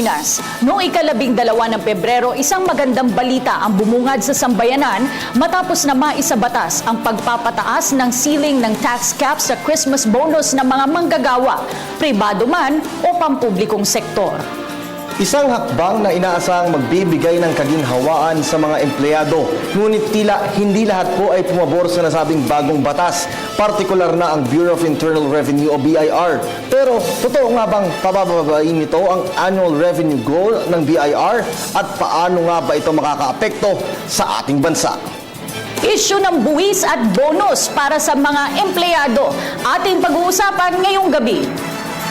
Pilipinas. Noong ika-12 ng Pebrero, isang magandang balita ang bumungad sa sambayanan matapos na maisabatas ang pagpapataas ng ceiling ng tax cap sa Christmas bonus ng mga manggagawa, pribado man o pampublikong sektor. Isang hakbang na inaasahang magbibigay ng kaginhawaan sa mga empleyado. Ngunit tila hindi lahat po ay pumabor sa nasabing bagong batas. Partikular na ang Bureau of Internal Revenue o BIR. Pero totoo nga bang pabababain nito ang annual revenue goal ng BIR? At paano nga ba ito makakaapekto sa ating bansa? Isyu ng buwis at bonus para sa mga empleyado. Ating pag-uusapan ngayong gabi.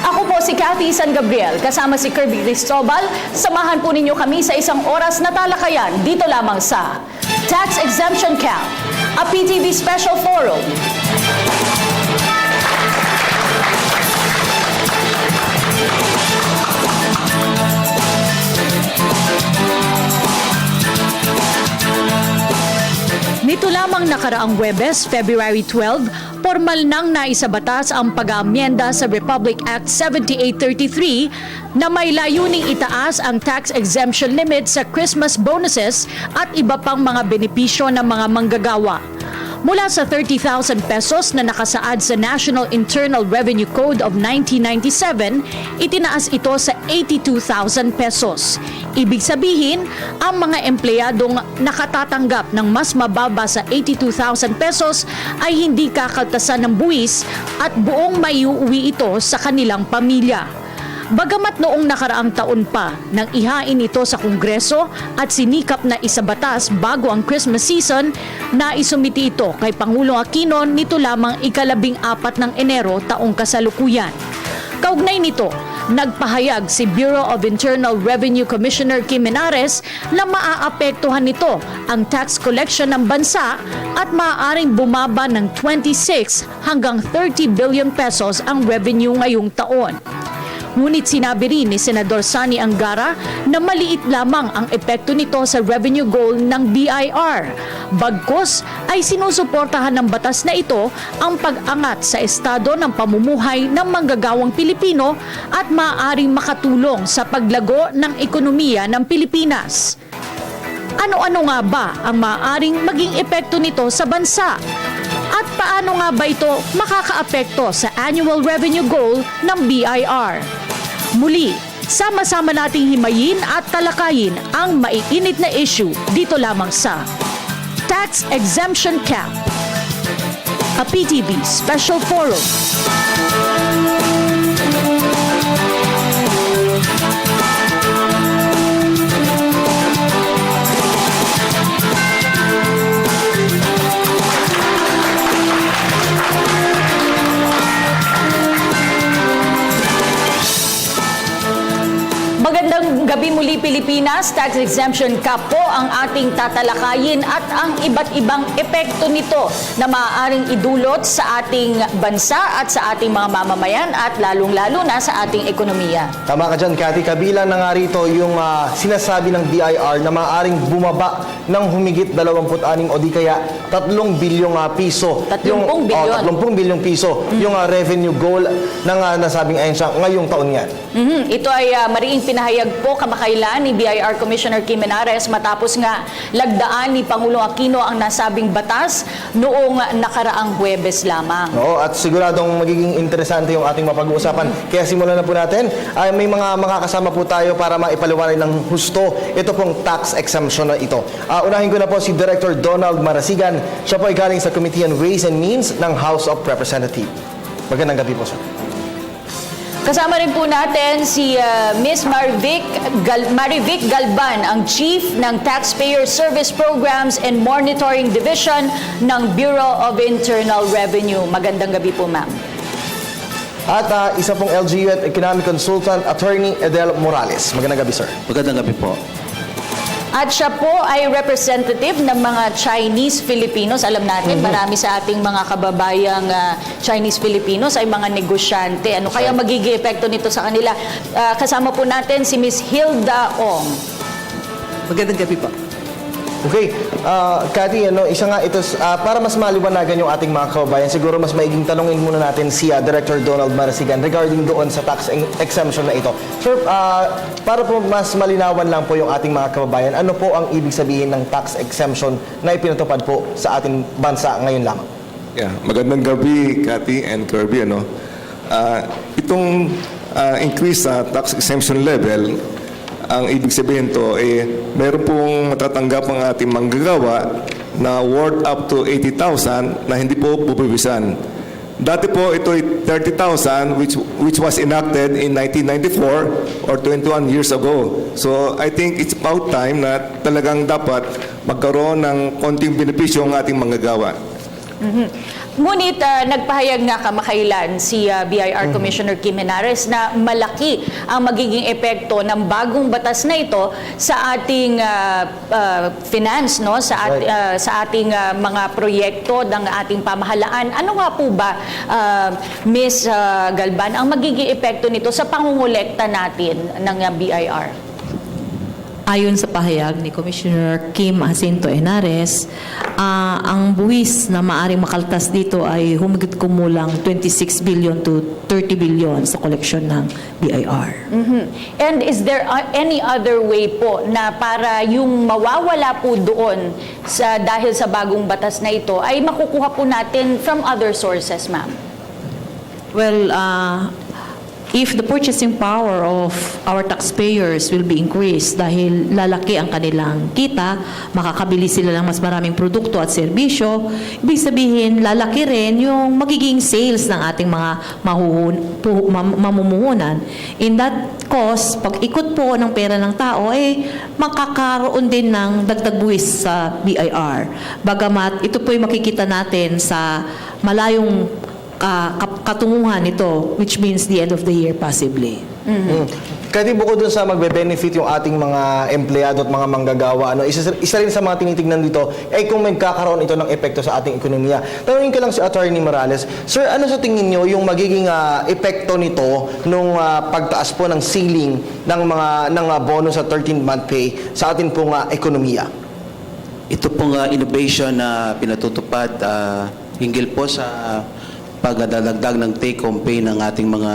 Ako po si Cathy San Gabriel, kasama si Kirby Cristobal. Samahan po ninyo kami sa isang oras na talakayan dito lamang sa Tax Exemption Cap, a PTV Special Forum. Nito lamang nakaraang Huwebes, February 12, formal nang naisabatas ang pag-aamyenda sa Republic Act 7833 na may layuning itaas ang tax exemption limit sa Christmas bonuses at iba pang mga benepisyo ng mga manggagawa. Mula sa 30,000 pesos na nakasaad sa National Internal Revenue Code of 1997, itinaas ito sa 82,000 pesos. Ibig sabihin, ang mga empleyadong nakatatanggap ng mas mababa sa 82,000 pesos ay hindi kakaltasan ng buwis at buong maiuwi ito sa kanilang pamilya. Bagamat noong nakaraang taon pa nang ihain ito sa Kongreso at sinikap na isabatas bago ang Christmas season, naisumiti ito kay Pangulong Aquino nito lamang ika-14 ng Enero taong kasalukuyan. Kaugnay nito, nagpahayag si Bureau of Internal Revenue Commissioner Kim Menares na maaapektuhan nito ang tax collection ng bansa at maaaring bumaba ng 26 hanggang 30 billion pesos ang revenue ngayong taon. Ngunit sinabi rin ni Senador Sani Angara na maliit lamang ang epekto nito sa revenue goal ng BIR. Bagkus ay sinusuportahan ng batas na ito ang pag-angat sa estado ng pamumuhay ng manggagawang Pilipino at maaaring makatulong sa paglago ng ekonomiya ng Pilipinas. Ano-ano nga ba ang maaaring maging epekto nito sa bansa? At paano nga ba ito makakaapekto sa annual revenue goal ng BIR? Muli, sama-sama nating himayin at talakayin ang maiinit na issue dito lamang sa Tax Exemption Cap, a PTV Special Forum. Magandang gabi muli Pilipinas. Tax Exemption Cap po ang ating tatalakayin at ang iba't ibang epekto nito na maaaring idulot sa ating bansa at sa ating mga mamamayan at lalong-lalo na sa ating ekonomiya. Tama ka dyan, Cathy. Kabilang na nga rito yung sinasabi ng BIR na maaaring bumaba ng humigit 26 o di kaya 3 bilyong piso. 30 bilyon. 30 bilyong piso yung revenue goal ng nasabing ahensya ngayong taon yan. Ito ay mariing pinahayag po kamakailan ni BIR Commissioner Kim Menares matapos nga lagdaan ni Pangulong Aquino ang nasabing batas noong nakaraang Huwebes lamang. Oo, at siguradong magiging interesante yung ating mapag-uusapan. Kaya simulan na po natin. May mga makakasama po tayo para maipaliwanag ng husto ito pong tax exemption na ito. Unahin ko na po si Director Donald Marasigan. Siya po ay galing sa Committee on Ways and Means ng House of Representatives. Magandang gabi po, sir. Kasama rin po natin si Ms. Marivic Galban, ang Chief ng Taxpayer Service Programs and Monitoring Division ng Bureau of Internal Revenue. Magandang gabi po, ma'am. At isa pong LGU at Economic Consultant, Attorney Edel Morales. Magandang gabi, sir. Magandang gabi po. At siya po ay representative ng mga Chinese Filipinos. Alam natin, marami sa ating mga kababayang Chinese Filipinos ay mga negosyante. Ano kaya magiging epekto nito sa kanila? Kasama po natin si Ms. Hilda Ong. Magandang gabi po. Okay, Cathy, isa nga ito, para mas maliwanagan yung ating mga kababayan, siguro mas maiging tanongin muna natin si Director Donald Marasigan regarding doon sa tax exemption na ito. Sir, para po mas malinawan lang po yung ating mga kababayan, ano po ang ibig sabihin ng tax exemption na ipinatupad po sa ating bansa ngayon lamang? Yeah, magandang gabi, Cathy and Kirby. Itong increase sa tax exemption level, ang ibig sabihin to, meron pong matatanggap ang ating manggagawa na worth up to 80,000 na hindi po bubuwisan. Dati po ito ay 30,000 which was enacted in 1994 or 21 years ago. So I think it's about time na talagang dapat magkaroon ng konting benepisyo ang ating manggagawa. Ngunit nagpahayag nga kamakailan si BIR Commissioner Kim Henares na malaki ang magiging epekto ng bagong batas na ito sa ating finance, no? Sa ating mga proyekto ng ating pamahalaan. Ano nga po ba, Ms. Galban, ang magiging epekto nito sa pangungulekta natin ng BIR? Ayon sa pahayag ni Commissioner Kim Jacinto Henares, ang buwis na maaring makaltas dito ay humigit kumulang 26 billion to 30 billion sa koleksyon ng BIR. And is there any other way po na para yung mawawala po doon dahil sa bagong batas na ito ay makukuha po natin from other sources, ma'am? Well, if the purchasing power of our taxpayers will be increased dahil lalaki ang kanilang kita, makakabili sila ng mas maraming produkto at serbisyo, ibig sabihin lalaki rin yung magiging sales ng ating mga mamumuhunan. In that cause, pag ikot po ng pera ng tao, makakaroon din ng dagdag buwis sa BIR. Bagamat ito po'y makikita natin sa malayong katunguhan nito, which means the end of the year possibly. Kasi bukod dun sa magbe-benefit yung ating mga empleyado at mga manggagawa, isa rin sa mga tinitignan dito ay kung magkakaroon ito ng epekto sa ating ekonomiya. Tanungin ko lang si Attorney Morales, Sir, ano sa tingin nyo yung magiging epekto nito nung pagtaas po ng ceiling ng bonus sa 13th-month pay sa ating pong ekonomiya? Ito pong innovation na pinatutupad hinggil po sa pagdadagdag ng take-home pay ng ating mga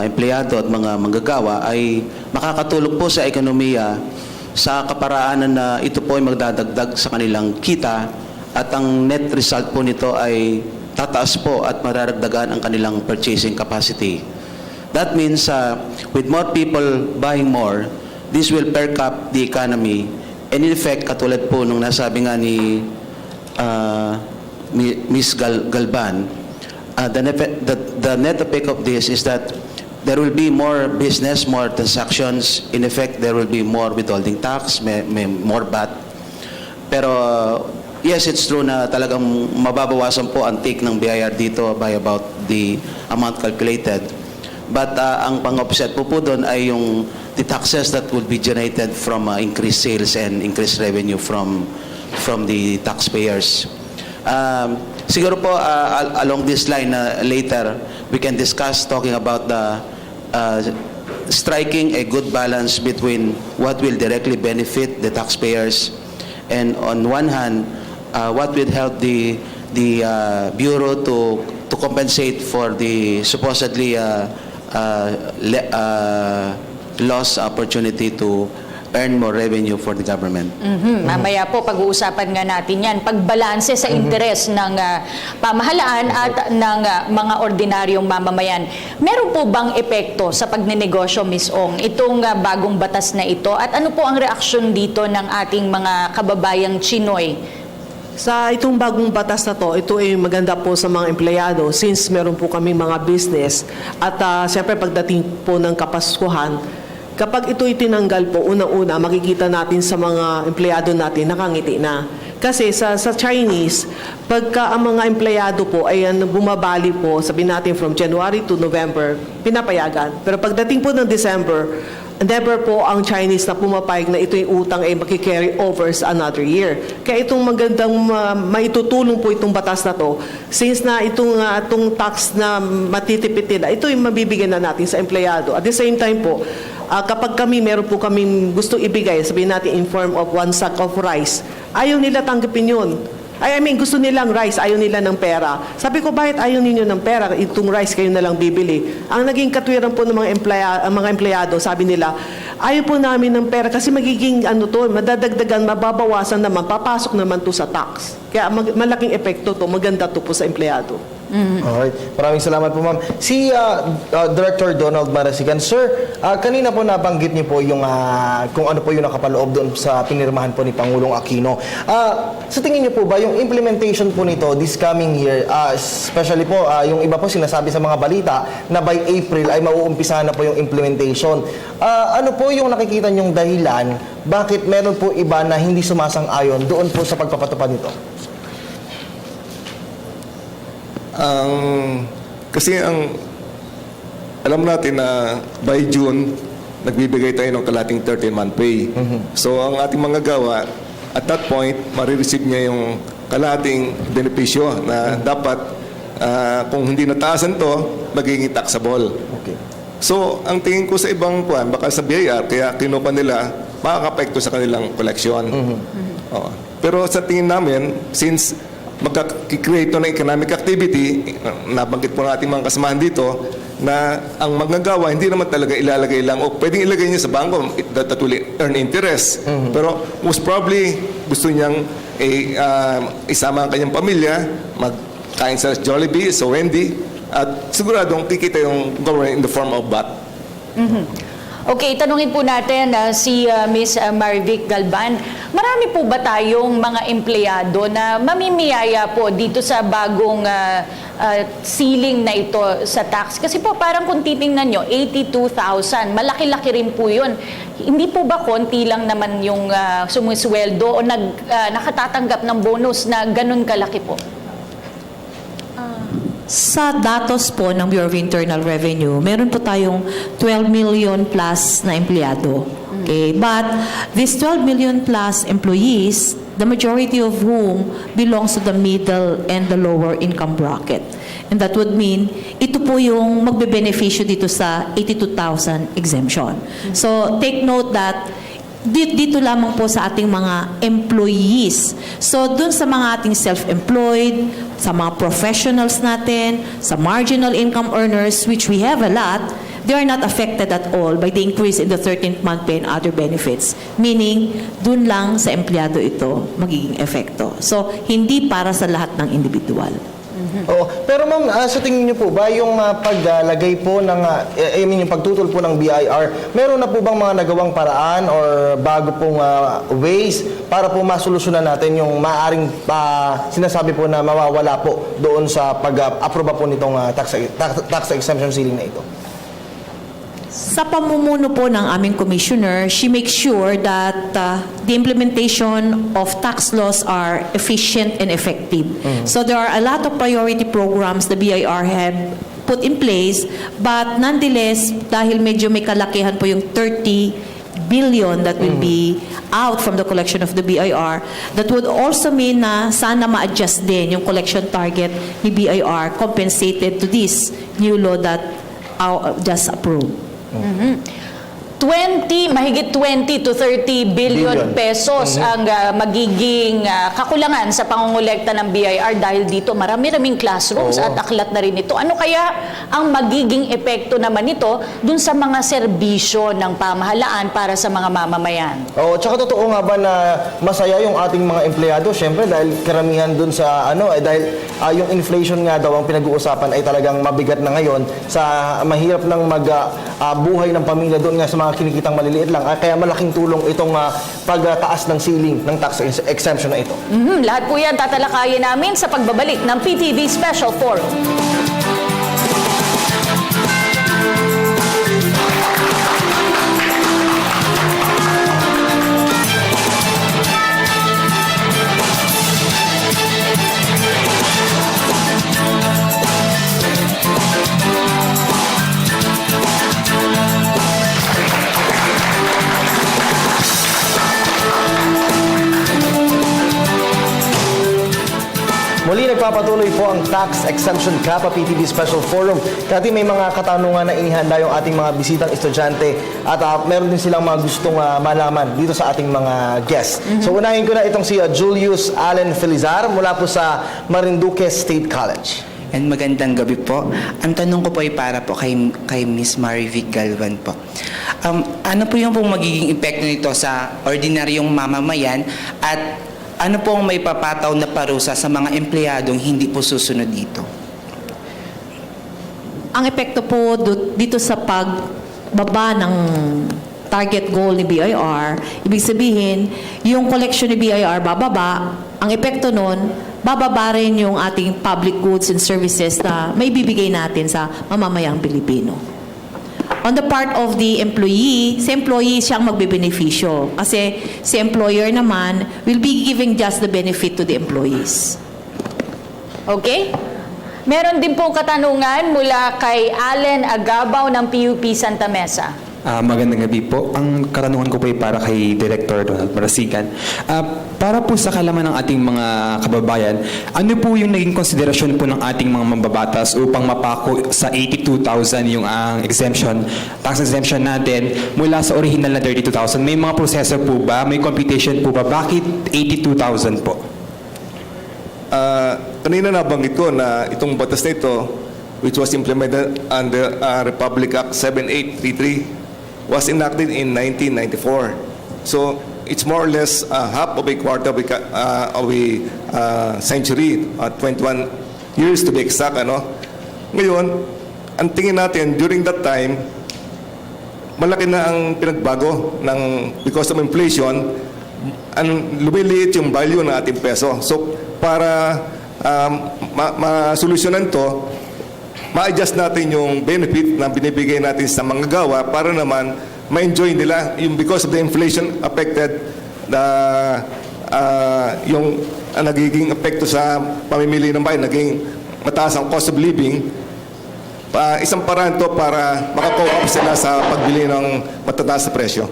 empleyado at mga manggagawa ay makakatulong po sa ekonomiya sa kaparaanan na ito po ay magdadagdag sa kanilang kita at ang net result po nito ay tataas po at mararagdagan ang kanilang purchasing capacity. That means with more people buying more, this will perk up the economy and in effect, katulad po nung nasabi nga ni Ms. Galban, the net effect of this is that there will be more business, more transactions. In effect, there will be more withholding tax, may more VAT. Pero yes, it's true na talagang mababawasan po ang take ng BIR dito by about the amount calculated. But ang pang-offset po doon ay yung the taxes that will be generated from increased sales and increased revenue from the taxpayers. Siguro po along this line later we can discuss talking about the striking a good balance between what will directly benefit the taxpayers and on one hand what will help the bureau to compensate for the supposedly lost opportunity to earn more revenue for the government. Mamaya po pag-uusapan nga natin yan, pagbalanse sa interes ng pamahalaan at ng mga ordinaryong mamamayan. Meron po bang epekto sa pagnenegosyo, Ms. Ong, itong bagong batas na ito? At ano po ang reaksyon dito ng ating mga kababayang Chinoy? Sa itong bagong batas na to, ito ay maganda po sa mga empleyado since meron po kami mga business at siyempre pagdating po ng Kapaskuhan, kapag ito'y tinanggal po, unang-una, makikita natin sa mga empleyado natin, nakangiti na. Kasi sa Chinese, pagka ang mga empleyado po ay bumabali po, sabihin natin from January to November, pinapayagan. Pero pagdating po ng December, never po ang Chinese na pumapayag na ito yung utang ay makikarry over sa another year. Kaya itong magandang maitutulong po itong batas na to, since na itong tax na matitipid nila, ito yung mabibigyan na natin sa empleyado. At the same time po, kapag meron po kaming gusto ibigay, sabihin natin in form of 1 sack of rice, ayaw nila tanggapin yun. I mean, gusto nilang rice, ayaw nila ng pera. Sabi ko, bakit ayaw ninyo ng pera? Itong rice kayo na lang bibili. Ang naging katwiran po ng mga empleyado, sabi nila, ayaw po namin ng pera kasi magiging madadagdagan, mababawasan naman, papasok naman to sa tax. Kaya malaking epekto to, maganda to po sa empleyado. Alright. Maraming salamat po, ma'am. Si Director Donald Marasigan. Sir, kanina po nabanggit niyo po yung kung ano po yung nakapaloob doon sa pinirmahan po ni Pangulong Aquino. Sa tingin niyo po ba yung implementation po nito this coming year, especially po yung iba po sinasabi sa mga balita na by April ay mauumpisahan na po yung implementation. Ano po yung nakikita niyong dahilan bakit meron po iba na hindi sumasang-ayon doon po sa pagpapatupad nito? Kasi alam natin na by June, nagbibigay tayo ng kalating 13-month pay. So, ang ating mga gawa, at that point, marireceive niya yung kalating benepisyo na dapat, kung hindi nataasan to, magiging taxable. Okay. So, ang tingin ko sa ibang kuwan, baka sa BIR, kaya kinuha nila, makakapekto sa kanilang collection. Oo. Pero sa tingin namin, since magkakreate ng economic activity, nabanggit po natin mga kasamahan dito, na ang magagawa, hindi naman talaga ilalagay lang, o pwedeng ilagay niya sa bangko, that will earn interest. Pero most probably, gusto niyang isama ang kanyang pamilya, magkain sa Jollibee, sa Wendy, at siguradong kikita yung government in the form of VAT. Okay, tanungin po natin si Ms. Marivic Galban. Marami po ba tayong mga empleyado na mamimiyaya po dito sa bagong ceiling na ito sa tax? Kasi po parang kung titingnan nyo, 82,000, malaki-laki rin po yun. Hindi po ba konti lang naman yung sumusweldo o nakatatanggap ng bonus na ganun kalaki po? Sa datos po ng Bureau of Internal Revenue, meron po tayong 12 million plus na empleyado. Okay? But these 12 million plus employees, the majority of whom belongs to the middle and the lower income bracket. And that would mean, ito po yung magbe-beneficio dito sa 82,000 exemption. So take note that dito lamang po sa ating mga employees. So, dun sa mga ating self-employed, sa mga professionals natin, sa marginal income earners, which we have a lot, they are not affected at all by the increase in the 13th month pay and other benefits. Meaning, dun lang sa empleyado ito magiging epekto. So, hindi para sa lahat ng individual. Oo. Pero ma'am, sa tingin niyo po ba yung paglagay po ng, yung pagtutol po ng BIR, meron na po bang mga nagawang paraan or bago pong ways para po masolusyonan natin yung maaring sinasabi po na mawawala po doon sa pag-aproba po nitong tax exemption ceiling na ito? Sa pamumuno po ng aming commissioner, she makes sure that the implementation of tax laws are efficient and effective. So there are a lot of priority programs the BIR have put in place, but nonetheless, dahil medyo may kalakihan po yung 30 billion that will be out from the collection of the BIR, that would also mean na sana ma-adjust din yung collection target ni BIR compensated to this new law that just approved. Mahigit 20 to 30 billion pesos ang magiging kakulangan sa pangongolekta ng BIR dahil dito marami-raming classrooms at aklat na rin ito. Ano kaya ang magiging epekto naman nito dun sa mga serbisyo ng pamahalaan para sa mga mamamayan? Oo, tsaka totoo nga ba na masaya yung ating mga empleyado? Siyempre dahil karamihan dun sa dahil yung inflation nga daw ang pinag-uusapan ay talagang mabigat na ngayon sa mahirap ng buhay ng pamilya doon nga sa mga kinikitang maliliit lang. Kaya malaking tulong itong pagtaas ng ceiling ng tax exemption na ito. Lahat po yan tatalakayin namin sa pagbabalik ng PTV Special Forum. Muli nagpapatuloy po ang Tax Exemption CAPA PTV Special Forum. Kati may mga katanungan na inihanda yung ating mga bisitang estudyante at meron din silang mga gustong malaman dito sa ating mga guests. So unahin ko na itong si Julius Allen Felizar mula po sa Marinduque State College. And magandang gabi po. Ang tanong ko po ay para po kay Miss Marivic Galvan po. Ano po yung pong magiging epekto nito sa ordinaryong mamamayan at ano po ang may papataw na parusa sa mga empleyadong hindi po susunod dito? Ang epekto po dito sa pagbaba ng target goal ni BIR, ibig sabihin, yung collection ni BIR bababa, ang epekto nun, bababa rin yung ating public goods and services na may bibigay natin sa mamamayang Pilipino. On the part of the employee, si employee siyang magbebenepisyo kasi si employer naman will be giving just the benefit to the employees. Okay? Meron din pong katanungan mula kay Allen Agabaw ng PUP Santa Mesa. Magandang gabi po. Ang katanungan ko po ay para kay Director Donald Marasigan. Para po sa kalaman ng ating mga kababayan, ano po yung naging konsiderasyon po ng ating mga mambabatas upang mapako sa 82,000 yung exemption, tax exemption natin mula sa original na 32,000? May mga proseso po ba? May computation po ba? Bakit 82,000 po? Kanina nabanggit ko na itong batas na ito, which was implemented under Republic Act 7833, was enacted in 1994. So it's more or less half of a quarter of a century, 21 years to be exact. Ngayon, ang tingin natin, during that time, malaki na ang pinagbago because of inflation, lumiliit yung value ng ating peso. So para masolusyonan to, ma-adjust natin yung benefit na binibigay natin sa mga gawa para naman ma-enjoy nila yung because of the inflation affected yung nagiging epekto sa pamimili ng bayan, naging mataas ang cost of living. Isang paraan to para makakope sila sa pagbili ng matataas na presyo.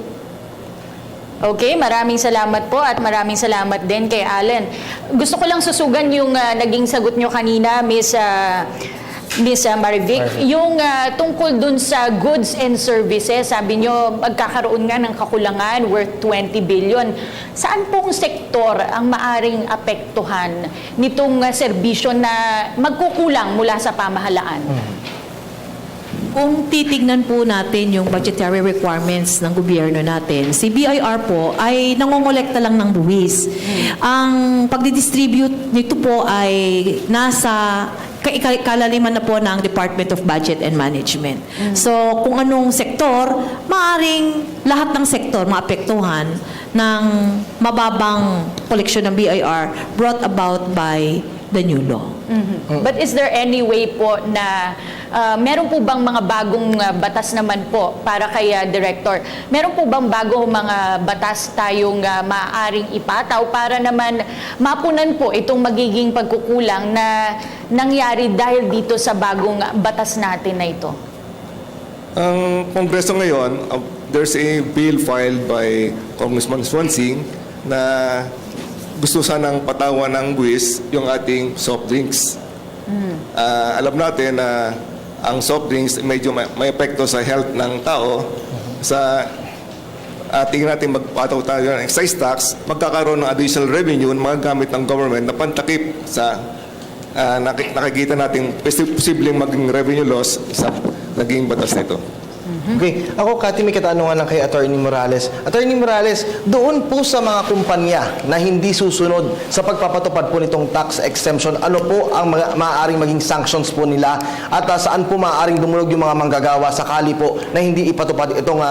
Okay, maraming salamat po at maraming salamat din kay Allen. Gusto ko lang susugan yung naging sagot nyo kanina, Miss Marivic, yung tungkol dun sa goods and services, sabi nyo magkakaroon nga ng kakulangan worth 20 billion. Saan pong sektor ang maaring apektuhan nitong serbisyo na magkukulang mula sa pamahalaan? Kung titignan po natin yung budgetary requirements ng gobyerno natin, si BIR po ay nangongolekta lang ng buwis. Ang pagdidistribute nito po ay nasa kalaliman na po ng Department of Budget and Management. So, kung anong sektor, maaring lahat ng sektor maapektuhan ng mababang koleksyon ng BIR brought about by the new law. But is there any way po na meron po bang mga bagong batas naman po para kay Director? Meron po bang bagong mga batas tayong maaaring ipataw para naman mapunan po itong magiging pagkukulang na nangyari dahil dito sa bagong batas natin na ito? Ang Kongreso ngayon, there's a bill filed by Congressman Swansing na gusto sanang patawan ng buwis yung ating soft drinks. Alam natin na ang soft drinks medyo may epekto sa health ng tao. Sa tingin natin magpataw tayo ng excise tax, magkakaroon ng additional revenue na magagamit ng government na pantakip sa nakikita natin posibleng maging revenue loss sa naging batas nito. Okay. Ako, Kati, may katanungan lang kay Attorney Morales. Attorney Morales, doon po sa mga kumpanya na hindi susunod sa pagpapatupad po nitong tax exemption, ano po ang maaaring maging sanctions po nila at saan po maaaring dumulog yung mga manggagawa sakali po na hindi ipatupad itong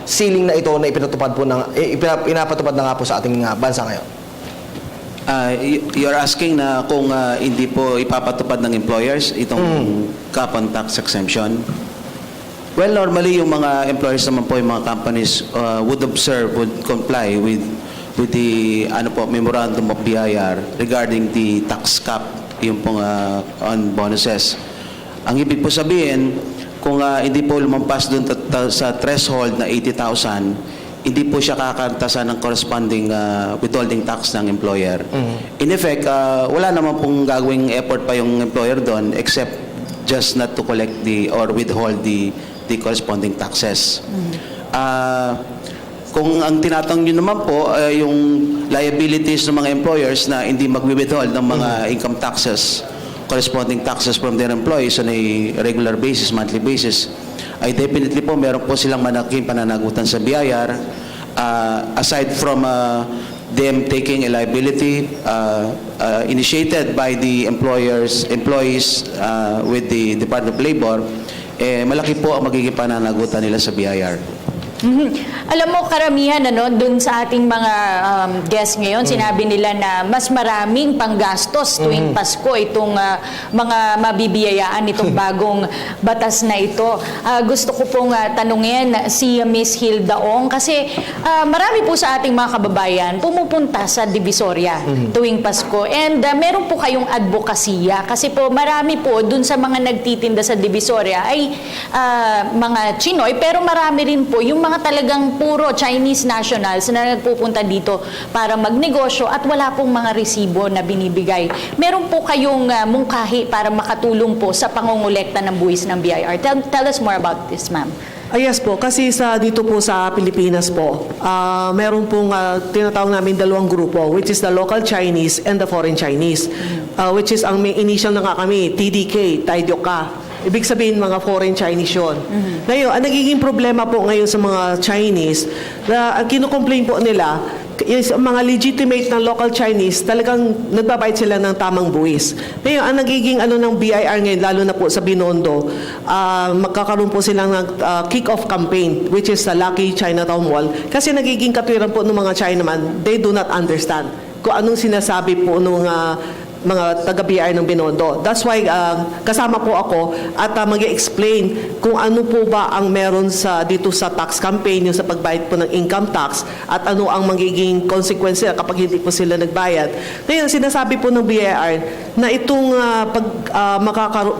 ceiling na ito na pinapatupad na nga po sa ating bansa ngayon? You're asking na kung hindi po ipapatupad ng employers itong cap on tax exemption? Well, normally yung mga employers naman po, yung mga companies would comply with the memorandum of BIR regarding the tax cap, yung pong on bonuses. Ang ibig po sabihin, kung hindi po lumampas doon sa threshold na 80,000, hindi po siya kakantasan ng corresponding withholding tax ng employer. In effect, wala naman pong gagawing effort pa yung employer doon except just not to collect or withhold the corresponding taxes. Kung ang tinatang nyo naman po, yung liabilities ng mga employers na hindi magwi-withhold ng mga income taxes, corresponding taxes from their employees on a regular basis, monthly basis, ay definitely po meron po silang malaking pananagutan sa BIR. Aside from them taking a liability initiated by the employees with the Department of Labor, malaki po ang magiging pananagutan nila sa BIR. Alam mo, karamihan dun sa ating mga guests ngayon, sinabi nila na mas maraming panggastos tuwing Pasko itong mga mabibiyayaan itong bagong batas na ito. Gusto ko pong tanungin si Miss Hilda Ong kasi marami po sa ating mga kababayan pumupunta sa Divisoria tuwing Pasko. And meron po kayong advokasya kasi po marami po dun sa mga nagtitinda sa Divisoria ay mga Chinoy, pero marami rin po yung mga talagang puro Chinese nationals na nagpupunta dito para magnegosyo at wala pong mga resibo na binibigay. Meron po kayong mungkahi para makatulong po sa pangongolekta ng buwis ng BIR. Tell us more about this, ma'am. Yes po, kasi dito po sa Pilipinas po, meron pong tinatawag namin dalawang grupo, which is the local Chinese and the foreign Chinese, which is ang may initial na nga kami, TDK, Taidyoka. Ibig sabihin, mga foreign Chinese yun. Ngayon, ang nagiging problema po ngayon sa mga Chinese, na ang kinocomplain po nila, is mga legitimate ng local Chinese, talagang nagbabayad sila ng tamang buwis. Ngayon, ang nagiging ng BIR ngayon, lalo na po sa Binondo, magkakaroon po silang ng kick-off campaign, which is sa Lucky Chinatown Mall. Kasi nagiging katwiran po ng mga Chinaman, they do not understand kung anong sinasabi po ng mga taga-BIR ng Binondo. That's why kasama po ako at mag-explain kung ano po ba ang meron dito sa tax campaign, yung sa pagbayad po ng income tax at ano ang magiging consequence kapag hindi po sila nagbayad. Ngayon, sinasabi po ng BIR na itong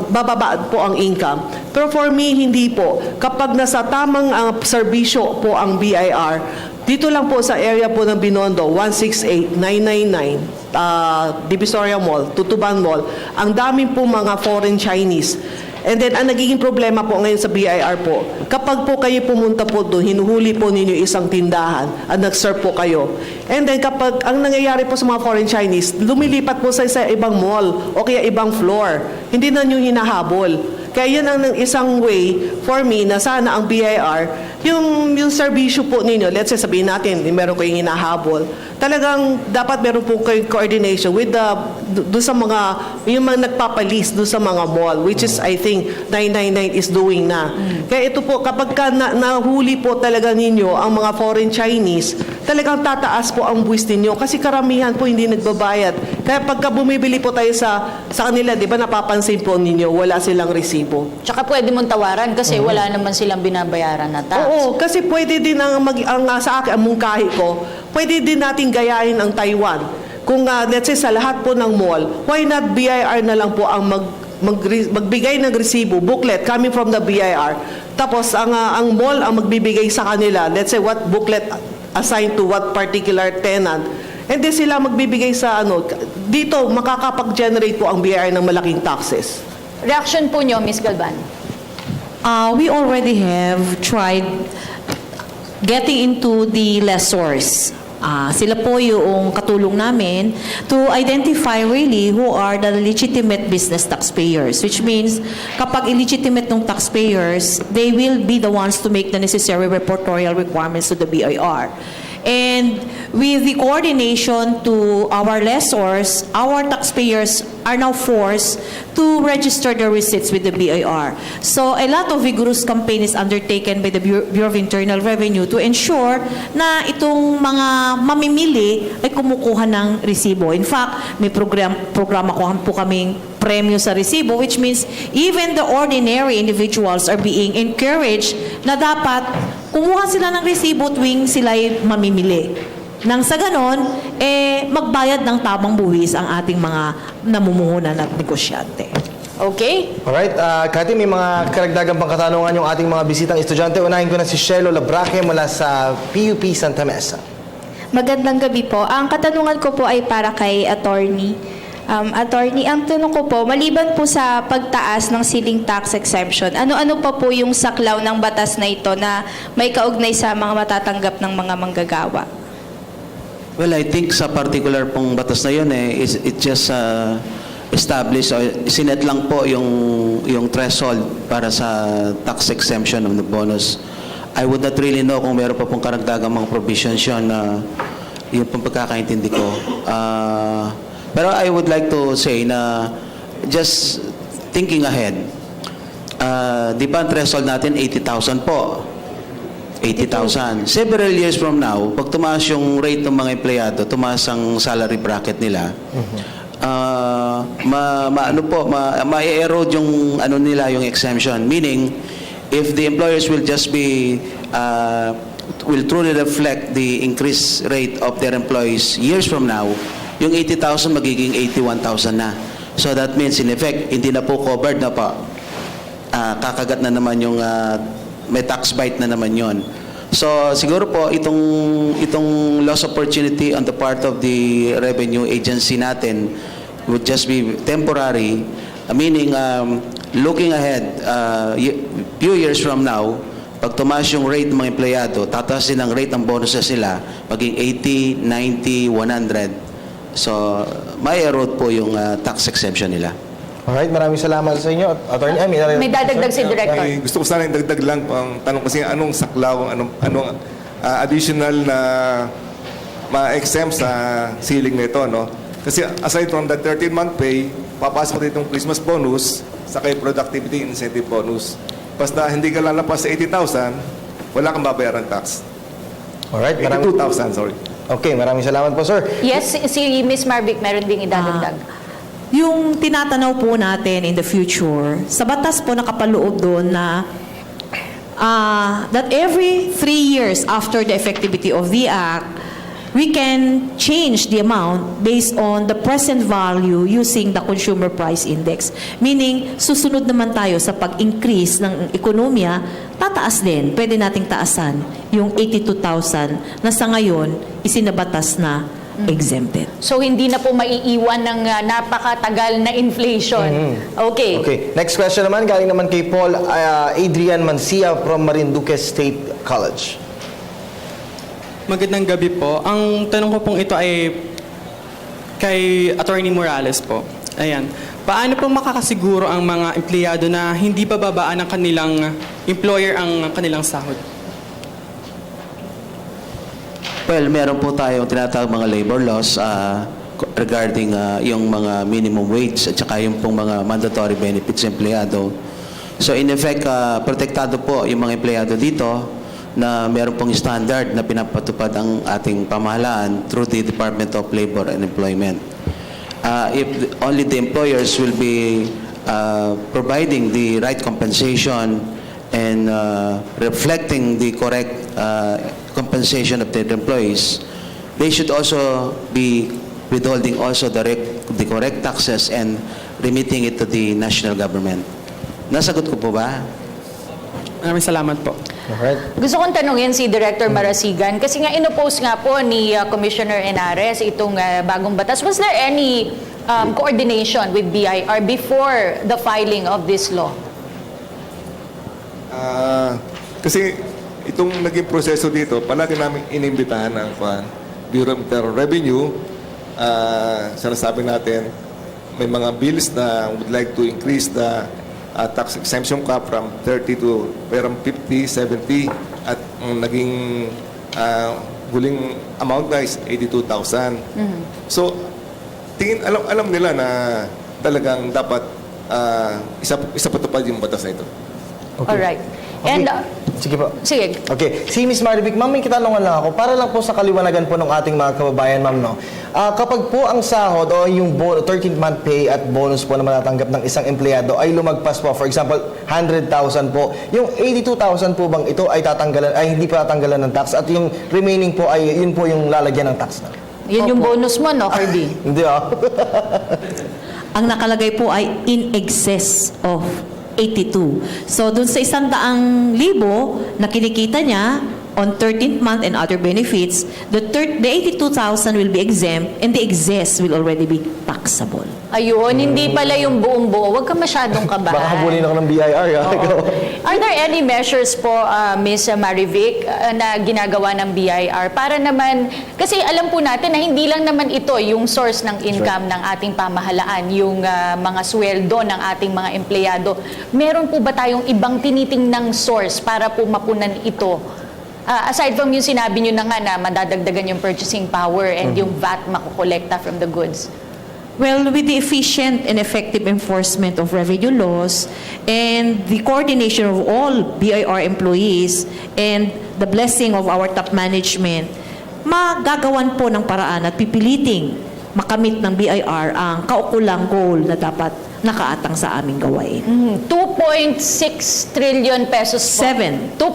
bababa po ang income. Pero for me, hindi po. Kapag nasa tamang serbisyo po ang BIR, dito lang po sa area po ng Binondo, 168999, Divisoria Mall, Tutuban Mall, ang daming po mga foreign Chinese. And then, ang nagiging problema po ngayon sa BIR po, kapag po kayo pumunta po doon, hinuhuli po ninyo isang tindahan at nag-serve po kayo. And then, kapag ang nangyayari po sa mga foreign Chinese, lumilipat po sa ibang mall o kaya ibang floor. Hindi na nyo hinahabol. Kaya yan ang isang way for me na sana ang BIR, yung serbisyo po ninyo, let's say sabihin natin, meron kayong hinahabol, talagang dapat meron po kayong coordination with doon sa mga, yung mga nagpapalis doon sa mga mall, which is I think 999 is doing na. Kaya ito po, kapag nahuli po talaga ninyo ang mga foreign Chinese, talagang tataas po ang buwis ninyo kasi karamihan po hindi nagbabayad. Kaya pagka bumibili po tayo sa kanila, di ba napapansin po ninyo, wala silang resibo. Tsaka pwede mong tawaran kasi wala naman silang binabayaran na tax. Oo, kasi pwede din sa akin, ang mungkahi ko, pwede din natin gayahin ang Taiwan. Kung let's say sa lahat po ng mall, why not BIR na lang po ang magbigay ng resibo, booklet coming from the BIR. Tapos ang mall ang magbibigay sa kanila, let's say what booklet assigned to what particular tenant. And then sila magbibigay sa dito makakapag-generate po ang BIR ng malaking taxes. Reaction po nyo, Ms. Galvan? We already have tried getting into the lessors. Sila po yung katulong namin to identify really who are the legitimate business taxpayers, which means kapag illegitimate ng taxpayers, they will be the ones to make the necessary reportorial requirements to the BIR. And with the coordination to our lessors, our taxpayers are now forced to register their receipts with the BIR. So a lot of vigorous campaign is undertaken by the Bureau of Internal Revenue to ensure na itong mga mamimili ay kumukuha ng resibo. In fact, may programa po kaming premyo sa resibo, which means even the ordinary individuals are being encouraged na dapat kumuha sila ng resibo tuwing sila'y mamimili. Nang sa ganon, magbayad ng tamang buwis ang ating mga namumuhunan at negosyante. Okay? Alright, Cathy, may mga karagdagan pang katanungan yung ating mga bisitang estudyante. Unahin ko na si Shelo Labraque mula sa PUP Santa Mesa. Magandang gabi po. Ang katanungan ko po ay para kay attorney. Attorney, ang tanong ko po, maliban po sa pagtaas ng ceiling tax exemption, ano-ano pa po yung saklaw ng batas na ito na may kaugnay sa mga matatanggap ng mga manggagawa? Well, I think sa particular pong batas na yun, it just established, or sinet lang po yung threshold para sa tax exemption of the bonus. I would not really know kung meron pa pong karagdagang mga provisions yun na yung pong pagkakaintindi ko. Pero I would like to say na just thinking ahead, di ba ang threshold natin 80,000 po? 80,000. Several years from now, pag tumaas yung rate ng mga empleyado, tumaas ang salary bracket nila, ma-erode yung ano nila, yung exemption. Meaning, if the employers will just be will truly reflect the increased rate of their employees years from now, yung 80,000 magiging 81,000 na. So that means in effect, hindi na po covered na pa. Kakagat na naman yung may tax bite na naman yon. So siguro po itong loss opportunity on the part of the revenue agency natin would just be temporary, meaning looking ahead few years from now, pag tumaas yung rate ng mga empleyado, tataas din ang rate ng bonuses nila, maging 80, 90, 100. So, may erode po yung tax exemption nila. Alright, maraming salamat sa inyo. Attorney, May dadagdag si Director. Ay, gusto ko sana yung dagdag lang pang tanong kasi anong saklaw, anong additional na ma-exempt sa ceiling nito, no? Kasi aside from the 13-month pay, papasok dito yung Christmas bonus sa kay productivity incentive bonus. Basta hindi ka lalapas sa 80,000, wala kang babayaran tax. Alright, 82,000, sorry. Okay, maraming salamat po, sir. Yes, si Miss Marvic meron ding idadagdag. Yung tinatanaw po natin in the future, sa batas po nakapaloob doon na that every 3 years after the effectivity of the act, we can change the amount based on the present value using the consumer price index. Meaning, susunod naman tayo sa pag-increase ng ekonomiya, tataas din. Pwede nating taasan yung 82,000 na sa ngayon isinabatas na exempted. So hindi na po maiiwan ng napakatagal na inflation. Okay. Okay, next question naman, galing naman kay Paul Adrian Mancia from Marinduque State College. Magandang gabi po. Ang tanong ko pong ito ay kay Attorney Morales po. Ayan. Paano po makakasiguro ang mga empleyado na hindi bababaan ng kanilang employer ang kanilang sahod? Well, meron po tayong tinatawag mga labor laws regarding yung mga minimum wage at saka yung pong mga mandatory benefits sa empleyado. So in effect, protektado po yung mga empleyado dito na meron pong standard na pinapatupad ang ating pamahalaan through the Department of Labor and Employment. If only the employers will be providing the right compensation and reflecting the correct compensation of their employees, they should also be withholding also the correct taxes and remitting it to the national government. Nasagot ko po ba? Maraming salamat po. Alright. Gusto kong tanungin si Director Marasigan kasi nga inopose nga po ni Commissioner Henares itong bagong batas. Was there any coordination with BIR before the filing of this law? Kasi itong naging proseso dito, palagi namin inimbitahan ang Bureau of Internal Revenue. Sinasabi natin, may mga bills na would like to increase the tax exemption cap from 30 to from 50, 70 at ang naging huling amount na is 82,000. So, alam nila na talagang dapat isa patupad yung batas na ito. Okay. Alright. Okay. And Sige po. sige. Okay. Si Miss Marvic, ma'am, may kitanungan lang ako. Para lang po sa kaliwanagan po ng ating mga kababayan, ma'am, no? Kapag po ang sahod o yung 13th-month pay at bonus po na matatanggap ng isang empleyado ay lumagpas po, for example, 100,000 po, yung 82,000 po bang ito ay tatanggalan, ay hindi pa tatanggalan ng tax at yung remaining po ay yun po yung lalagyan ng tax na? Yun yung bonus mo, no, Kirby? Hindi ang nakalagay po ay in excess of 82. So, dun sa 100,000 na kinikita niya on 13th month and other benefits, the 82,000 will be exempt and the excess will already be taxable. Ayun, hindi pala yung buong-buo. Huwag ka masyadong kabahan. Baka habulin ako ng BIR. Are there any measures po, Ms. Marivic, na ginagawa ng BIR para naman, kasi alam po natin na hindi lang naman ito yung source ng income ng ating pamahalaan, yung mga sweldo ng ating mga empleyado. Meron po ba tayong ibang tinitingnang source para po mapunan ito? Aside from yung sinabi nyo na nga na madadagdagan yung purchasing power and yung VAT makukolekta from the goods. Well, with the efficient and effective enforcement of revenue laws and the coordination of all BIR employees and the blessing of our top management, magagawan po ng paraan at pipiliting makamit ng BIR ang kaukulang goal na dapat nakaatang sa aming gawain. 2.6 trillion pesos po.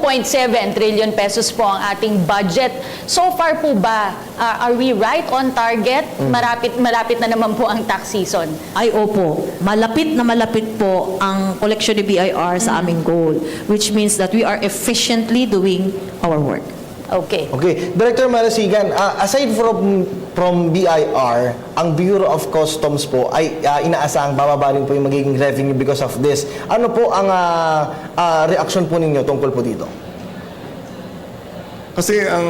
2.7 trillion pesos po ang ating budget. So far po ba, are we right on target? Malapit na naman po ang tax season. Ay opo, malapit na malapit po ang collection ni BIR sa aming goal, which means that we are efficiently doing our work. Okay. Okay, Director Marasigan, aside from BIR, ang Bureau of Customs po ay inaasahang bababa rin po yung magiging revenue because of this. Ano po ang reaction po ninyo tungkol po dito? Kasi ang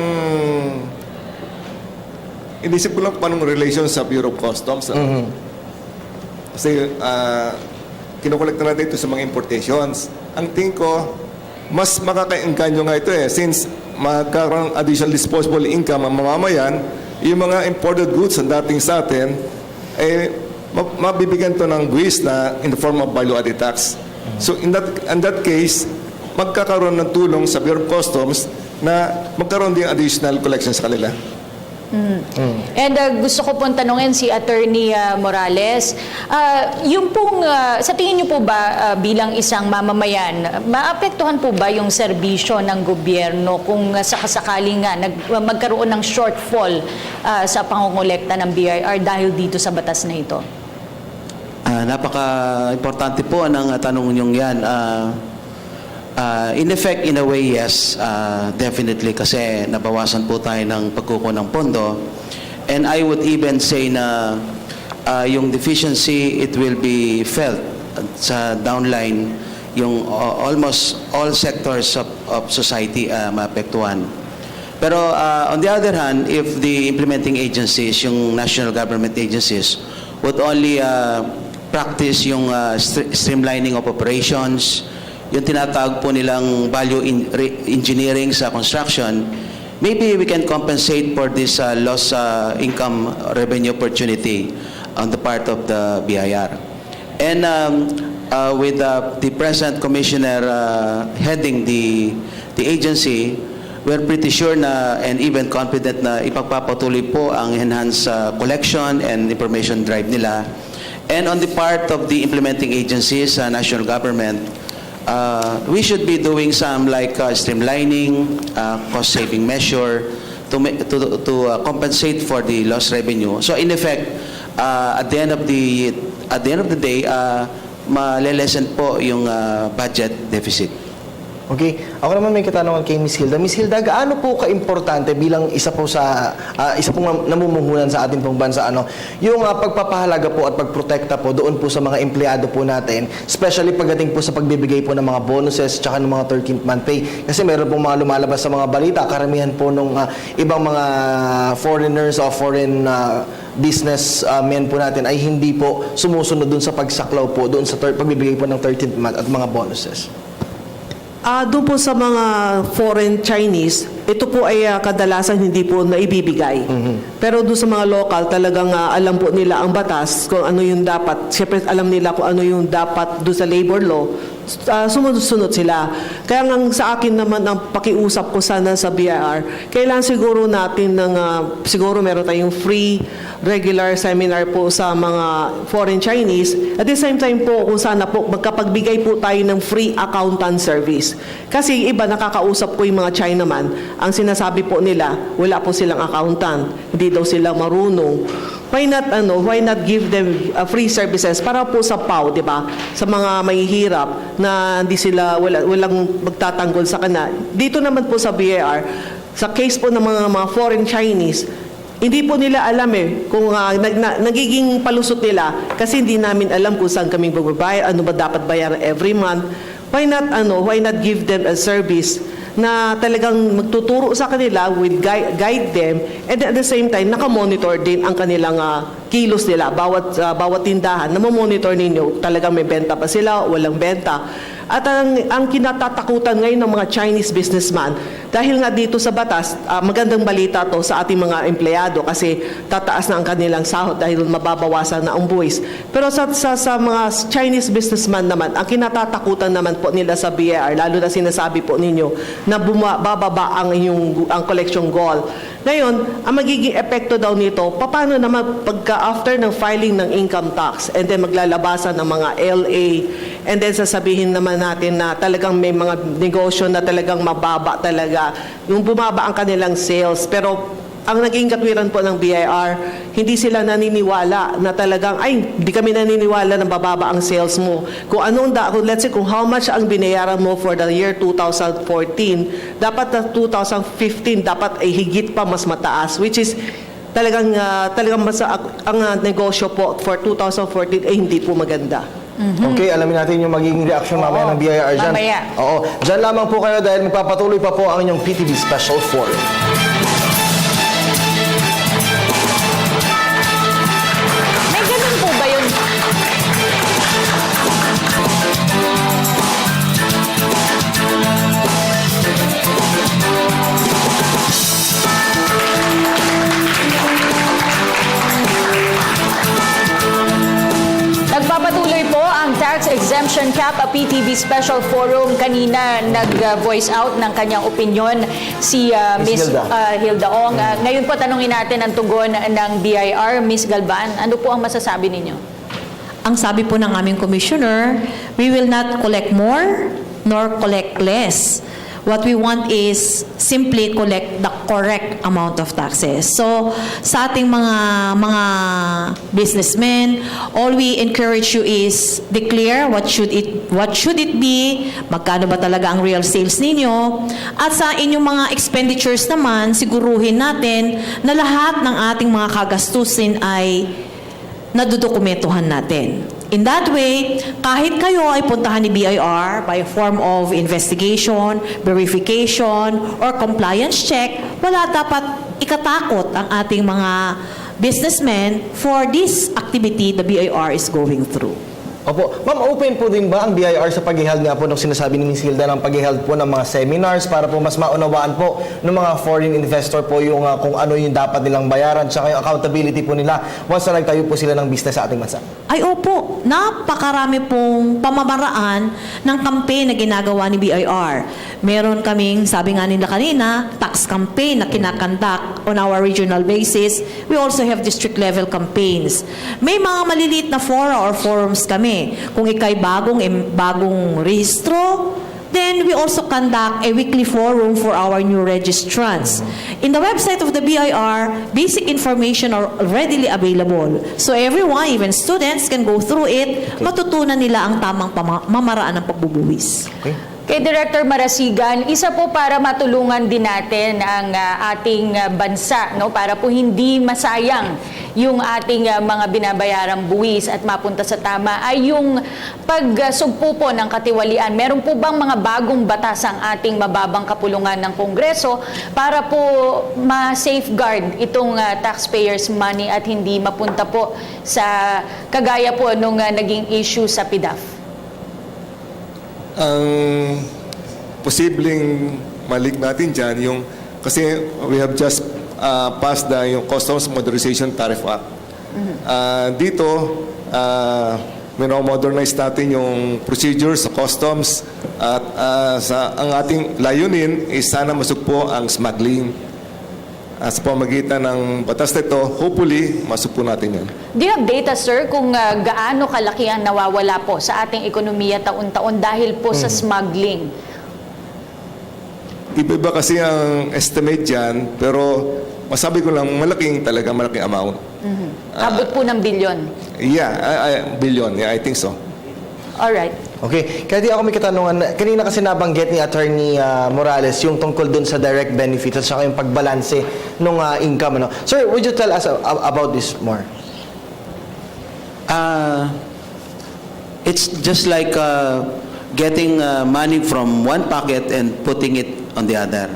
inisip ko lang paanong relation sa Bureau of Customs. Kasi kinukolekta natin ito sa mga importations. Ang tingin ko, mas makaka-engganyo nga ito since magkaroon additional disposable income ang mamamayan, yung mga imported goods ang dating sa atin, mabibigyan to ng buwis na in the form of value-added tax. So in that case, magkakaroon ng tulong sa Bureau of Customs na magkaroon din additional collections sa kanila. And gusto ko pong tanungin si Attorney Morales, yung pong, sa tingin niyo po ba bilang isang mamamayan, maapektuhan po ba yung serbisyo ng gobyerno kung sakasakali nga magkaroon ng shortfall sa pangongolekta ng BIR dahil dito sa batas na ito? Napaka-importante po ng tanong niyong yan. In effect, in a way, yes, definitely, kasi nabawasan po tayo ng pagkuko ng pondo. And I would even say na yung deficiency, it will be felt sa downline, yung almost all sectors of society maapektuhan. Pero on the other hand, if the implementing agencies, yung national government agencies, would only practice yung streamlining of operations, yung tinatawag po nilang value engineering sa construction, maybe we can compensate for this lost income revenue opportunity on the part of the BIR. And with the present commissioner heading the agency, we're pretty sure na and even confident na ipagpapatuloy po ang enhanced collection and information drive nila. And on the part of the implementing agencies, national government, we should be doing some like streamlining, cost-saving measure to compensate for the lost revenue. So in effect, at the end of the day, malelesen po yung budget deficit. Okay, ako naman may katanungan kay Ms. Hilda. Ms. Hilda, gaano po ka-importante bilang isa pong namumuhunan sa ating pong bansa, yung pagpapahalaga po at pagprotekta po doon po sa mga empleyado po natin, especially pagdating po sa pagbibigay po ng mga bonuses tsaka ng mga 13th month pay. Kasi meron pong mga lumalabas sa mga balita, karamihan po nung ibang mga foreigners o foreign business men po natin ay hindi po sumusunod doon sa pagsaklaw po doon sa pagbibigay po ng 13th month at mga bonuses. Doon po sa mga foreign Chinese, ito po ay kadalasan hindi po naibibigay. Pero doon sa mga local, talagang alam po nila ang batas kung ano yung dapat. Siyempre alam nila kung ano yung dapat doon sa labor law. Sumunod-sunod sila. Kaya nga sa akin naman ang pakiusap ko sana sa BIR, kailangan siguro natin siguro meron tayong free regular seminar po sa mga foreign Chinese. At the same time po, kung sana po magkapagbigay po tayo ng free accountant service. Kasi iba nakakausap ko yung mga Chinaman, ang sinasabi po nila, wala po silang accountant, hindi daw sila marunong. why not give them free services para po sa PAW, di ba? Sa mga mahihirap na hindi sila, walang magtatanggol sa kanila. Dito naman po sa BIR, sa case po ng mga foreign Chinese, hindi po nila alam kung nagiging palusot nila kasi hindi namin alam kung saan kami magbabayad, ano ba dapat bayaran every month. Why not give them a service na talagang magtuturo sa kanila, will guide them, and at the same time, nakamonitor din ang kanilang kilos nila. Bawat tindahan, namomonitor ninyo, talagang may benta pa sila, walang benta. At ang kinatatakutan ngayon ng mga Chinese businessman, dahil nga dito sa batas, magandang balita to sa ating mga empleyado kasi tataas na ang kanilang sahod dahil mababawasan na ang buwis. Pero sa mga Chinese businessman naman, ang kinatatakutan naman po nila sa BIR, lalo na sinasabi po ninyo na bababa ang collection goal. Ngayon, ang magiging epekto daw nito, paano naman pagka after ng filing ng income tax and then maglalabasan ng mga LA and then sasabihin naman natin na talagang may mga negosyo na talagang mababa talaga, yung bumaba ang kanilang sales. Pero ang naging katwiran po ng BIR, hindi sila naniniwala na talagang, hindi kami naniniwala na bababa ang sales mo. Kung let's say, kung how much ang binayaran mo for the year 2014, dapat na 2015, dapat ay higit pa mas mataas, which is talagang ang negosyo po for 2014 ay hindi po maganda. Okay, alamin natin yung magiging reaction mamaya ng BIR dyan. Mamaya. Oo, dyan lamang po kayo dahil magpapatuloy pa po ang inyong PTV Special Forum. May ganun po ba yun? Nagpapatuloy po ang tax exemption cap PTV Special Forum. Kanina nag-voice out ng kanyang opinion si Miss Hilda Ong. Ngayon po tanungin natin ang tugon ng BIR. Miss Galban, ano po ang masasabi ninyo? Ang sabi po ng aming commissioner, we will not collect more nor collect less. What we want is simply collect the correct amount of taxes. So, sa ating mga businessmen, all we encourage you is declare what should it be, magkano ba talaga ang real sales ninyo, at sa inyong mga expenditures naman, siguruhin natin na lahat ng ating mga kagastusin ay nadudokumentuhan natin. In that way, kahit kayo ay puntahan ni BIR by form of investigation, verification, or compliance check, wala dapat ikatakot ang ating mga businessmen for this activity the BIR is going through. Opo. Ma'am, open po din ba ang BIR sa pag-iheld nga po ng sinasabi ni Ms. Hilda ng pag-iheld po ng mga seminars para po mas maunawaan po ng mga foreign investor po yung kung ano yung dapat nilang bayaran tsaka yung accountability po nila once na nagtayo po sila ng business sa ating bansa? Ay opo, napakarami pong pamamaraan ng campaign na ginagawa ni BIR. Meron kaming, sabi nga nila kanina, tax campaign na kinakandak on our regional basis. We also have district level campaigns. May mga maliliit na fora or forums kami. Kung ikay bagong rehistro, then we also conduct a weekly forum for our new registrants. In the website of the BIR, basic information are readily available. So everyone, even students, can go through it. Matutunan nila ang tamang pamamaraan ng pagbubuwis. Okay. Kay Director Marasigan, isa po para matulungan din natin ang ating bansa, no, para po hindi masayang yung ating mga binabayarang buwis at mapunta sa tama ay yung pagsugpo po ng katiwalian. Meron po bang mga bagong batas ang ating mababang kapulungan ng Kongreso para po ma-safeguard itong taxpayers' money at hindi mapunta po sa kagaya po nung naging issue sa PDAF? Ang posibleng malik natin dyan, yung, kasi we have just passed yung Customs Modernization Tariff Act. Dito, modernize natin yung procedures sa customs at ang ating layunin is sana masugpo ang smuggling. Sa pamagitan ng batas nito, hopefully, masugpo natin yan. Do you have data, sir, kung gaano kalaki ang nawawala po sa ating ekonomiya taon-taon dahil po sa smuggling? Iba-iba kasi ang estimate dyan, pero masabi ko lang, malaking amount. Abot po ng bilyon. Yeah, billion. Yeah, I think so. Alright. Okay, kaya di ako may katanungan. Kanina kasi nabanggit ni Attorney Morales yung tungkol dun sa direct benefits at saka yung pagbalanse ng income. Ano? Sir, would you tell us about this more? It's just like getting money from one pocket and putting it on the other.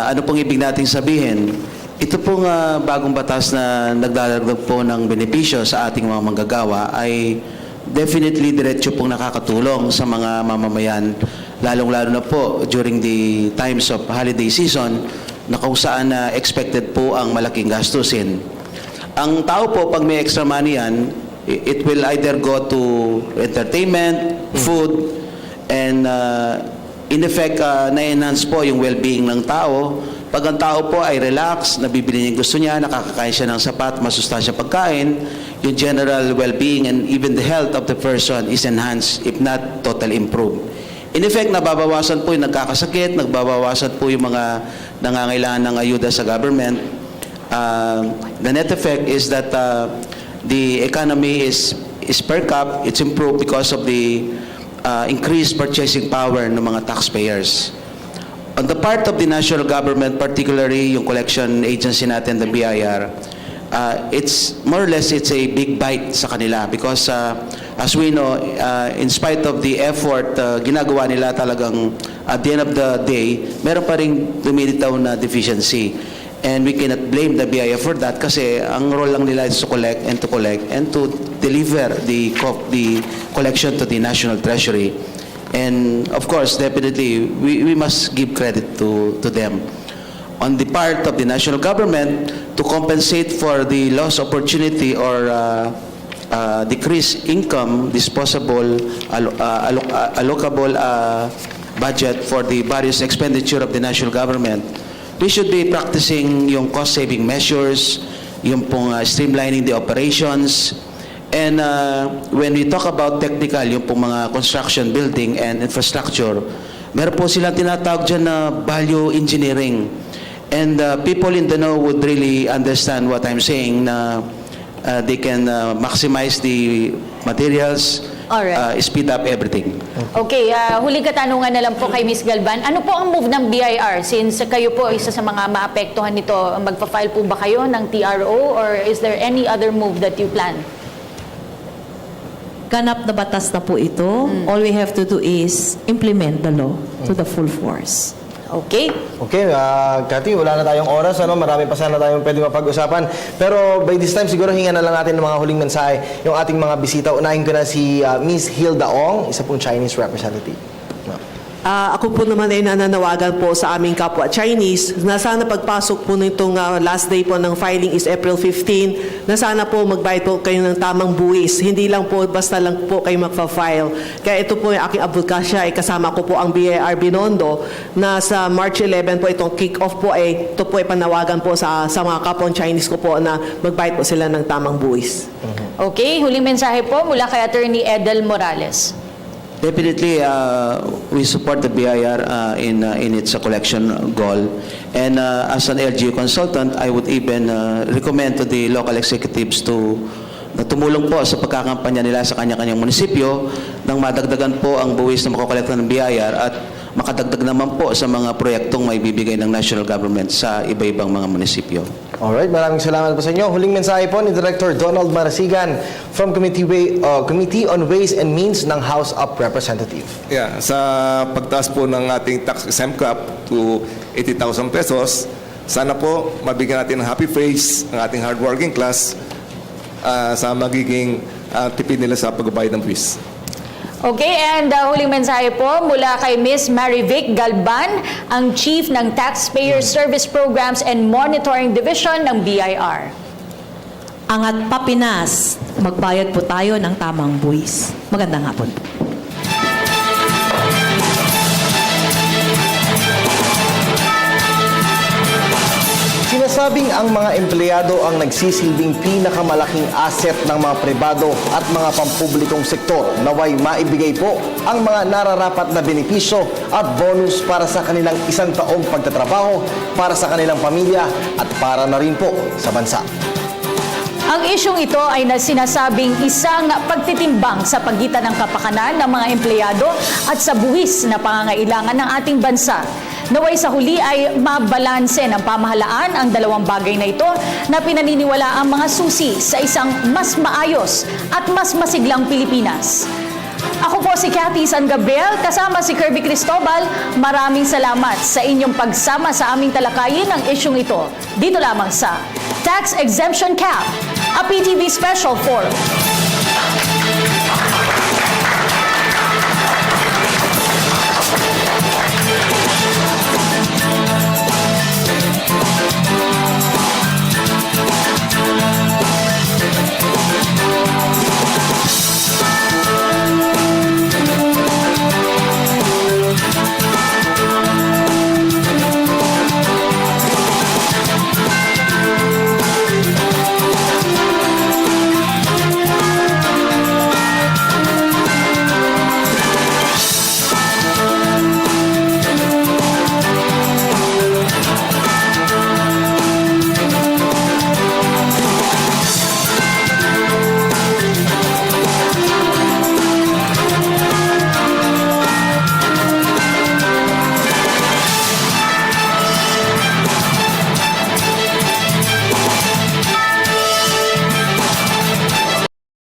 Ano pong ibig nating sabihin? Ito pong bagong batas na nagdadagdag po ng benepisyo sa ating mga manggagawa ay definitely diretso pong nakakatulong sa mga mamamayan, lalong-lalo na po during the times of holiday season na kung saan expected po ang malaking gastusin. Ang tao po, pag may extra money yan, it will either go to entertainment, food, and in effect, na-enhance po yung well-being ng tao. Pag ang tao po ay relax, nabibili niya yung gusto niya, nakakakain siya ng sapat, masustansya pagkain, yung general well-being and even the health of the person is enhanced, if not totally improved. In effect, nababawasan po yung nagkakasakit, nagbabawasan po yung mga nangangailangan ng ayuda sa government. The net effect is that the economy is per cap, it's improved because of the increased purchasing power ng mga taxpayers. On the part of the national government, particularly yung collection agency natin, the BIR, it's more or less it's a big bite sa kanila because as we know, in spite of the effort ginagawa nila talagang at the end of the day, meron pa ring lumilitaw na deficiency. And we cannot blame the BIR for that kasi ang role lang nila is to collect and to deliver the collection to the National Treasury. And of course, definitely, we must give credit to them. On the part of the national government, to compensate for the lost opportunity or decreased income, disposable, allocable budget for the various expenditure of the national government, we should be practicing yung cost-saving measures, yung pong streamlining the operations. And when we talk about technical, yung pong mga construction, building, and infrastructure, meron po silang tinatawag dyan na value engineering. And people in the know would really understand what I'm saying na they can maximize the materials, Alright. speed up everything. Okay, huling katanungan na lang po kay Ms. Galban. Ano po ang move ng BIR? Since kayo po isa sa mga maapektuhan nito, magpa-file po ba kayo ng TRO or is there any other move that you plan? Ganap na batas na po ito. All we have to do is implement the law to the full force. Okay. Okay, Cathy, wala na tayong oras. Marami pa sana tayong pwede mapag-usapan. Pero by this time, siguro hinga na lang natin ng mga huling mensahe yung ating mga bisita. Unahin ko na si Ms. Hilda Ong, isa pong Chinese representative. Ako po naman ay nananawagan po sa aming kapwa Chinese na sana pagpasok po nitong last day po ng filing is April 15, na sana po magbayad po kayo ng tamang buwis. Hindi lang po, basta lang po kayo magpa-file. Kaya ito po yung aking advokasya, ay kasama ko po ang BIR Binondo na sa March 11 po itong kick-off po ay ito po ay panawagan po sa mga kapwa Chinese ko po na magbayad po sila ng tamang buwis. Okay, huling mensahe po mula kay Attorney Edel Morales. Definitely, we support the BIR in its collection goal. And as an LGU consultant, I would even recommend to the local executives na tumulong po sa pagkakampanya nila sa kanya-kanyang munisipyo nang madagdagan po ang buwis na makokolekta ng BIR at makadagdag naman po sa mga proyektong may bibigay ng national government sa iba-ibang mga munisipyo. Alright, maraming salamat po sa inyo. Huling mensahe po ni Director Donald Marasigan from Committee on Ways and Means ng House of Representatives. Yeah, sa pagtaas po ng ating tax exempt cap to 80,000 pesos, sana po mabigyan natin ng happy face ang ating hardworking class sa magiging tipid nila sa pagbabayad ng buwis. Okay, and huling mensahe po mula kay Ms. Marivic Galban, ang Chief ng Taxpayer Service Programs and Monitoring Division ng BIR. Angat pa Pinas, magbayad po tayo ng tamang buwis. Magandang hapon. Sinasabi Sinasabing ang mga empleyado ang nagsisilbing pinakamalaking asset ng mga pribado at mga pampublikong sektor. Naway maibigay po ang mga nararapat na benepisyo at bonus para sa kanilang isang taong pagtatrabaho, para sa kanilang pamilya at para na rin po sa bansa. Ang isyong ito ay sinasabing isang pagtitimbang sa pagitan ng kapakanan ng mga empleyado at sa buwis na pangangailangan ng ating bansa. Naway sa huli ay mabalanse ng pamahalaan ang dalawang bagay na ito na pinaniniwala ang mga susi sa isang mas maayos at mas masiglang Pilipinas. Ako po si Cathy San Gabriel, kasama si Kirby Cristobal. Maraming salamat sa inyong pagsama sa aming talakayin ng isyong ito. Dito lamang sa Tax Exemption Cap, a PTV Special Forum.